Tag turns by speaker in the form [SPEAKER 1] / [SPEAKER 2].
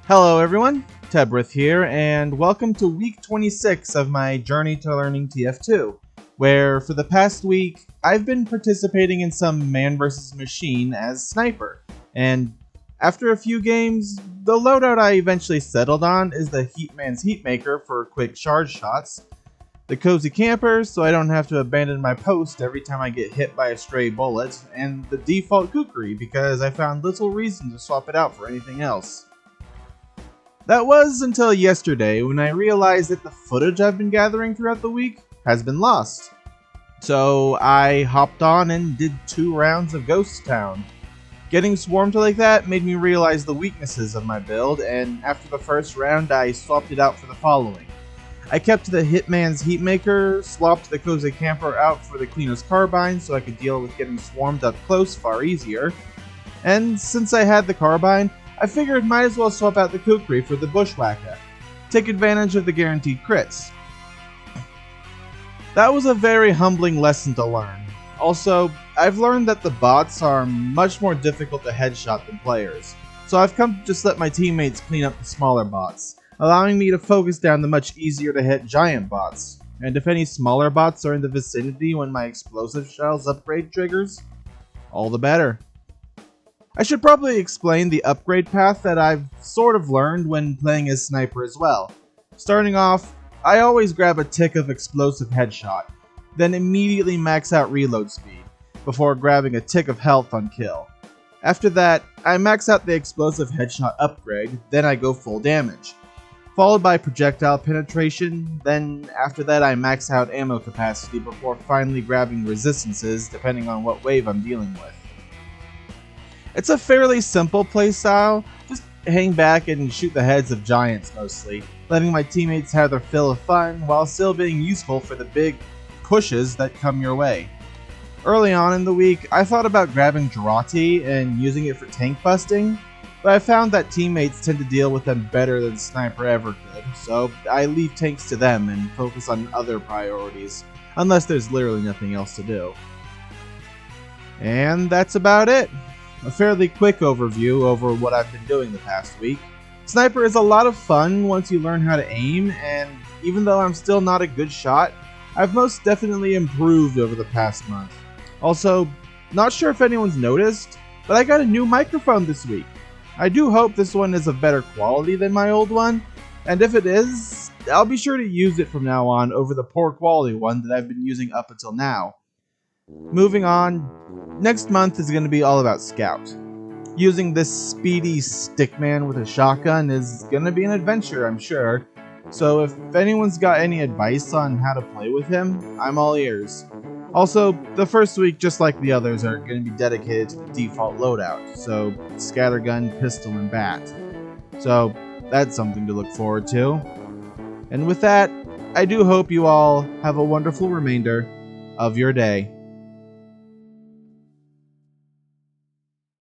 [SPEAKER 1] Hello everyone, Tebrith here, and welcome to week 26 of my journey to learning TF2, where for the past week, I've been participating in some man vs. machine as sniper, and after a few games, the loadout I eventually settled on is the Heatman's Heatmaker for quick charge shots, the Cozy Camper so I don't have to abandon my post every time I get hit by a stray bullet, and the default Kukri because I found little reason to swap it out for anything else. That was until yesterday when I realized that the footage I've been gathering throughout the week has been lost. So I hopped on and did 2 rounds of Ghost Town. Getting swarmed like that made me realize the weaknesses of my build, and after the first round I swapped it out for the following. I kept the Hitman's Heatmaker, swapped the Cozy Camper out for the Cleaner's Carbine so I could deal with getting swarmed up close far easier, and since I had the Carbine, I figured might as well swap out the Kukri for the Bushwhacker. Take advantage of the guaranteed crits. That was a very humbling lesson to learn. Also, I've learned that the bots are much more difficult to headshot than players, so I've come to just let my teammates clean up the smaller bots, allowing me to focus down the much easier to hit giant bots. And if any smaller bots are in the vicinity when my explosive shells upgrade triggers, all the better. I should probably explain the upgrade path that I've sort of learned when playing as sniper as well. Starting off, I always grab a tick of explosive headshot, then immediately max out reload speed, before grabbing a tick of health on kill. After that, I max out the explosive headshot upgrade, then I go full damage. Followed by projectile penetration, then after that I max out ammo capacity before finally grabbing resistances depending on what wave I'm dealing with. It's a fairly simple playstyle, just hang back and shoot the heads of giants mostly, letting my teammates have their fill of fun while still being useful for the big pushes that come your way. Early on in the week, I thought about grabbing Jarate and using it for tank busting, but I found that teammates tend to deal with them better than Sniper ever could, so I leave tanks to them and focus on other priorities, unless there's literally nothing else to do. And that's about it. A fairly quick overview over what I've been doing the past week. Sniper is a lot of fun once you learn how to aim, and even though I'm still not a good shot, I've most definitely improved over the past month. Also, not sure if anyone's noticed, but I got a new microphone this week. I do hope this one is of better quality than my old one, and if it is, I'll be sure to use it from now on over the poor quality one that I've been using up until now. Moving on, next month is going to be all about Scout. Using this speedy stickman with a shotgun is going to be an adventure, I'm sure, so if anyone's got any advice on how to play with him, I'm all ears. Also, the first week, just like the others, are going to be dedicated to the default loadout, so scattergun, pistol, and bat. So that's something to look forward to. And with that, I do hope you all have a wonderful remainder of your day.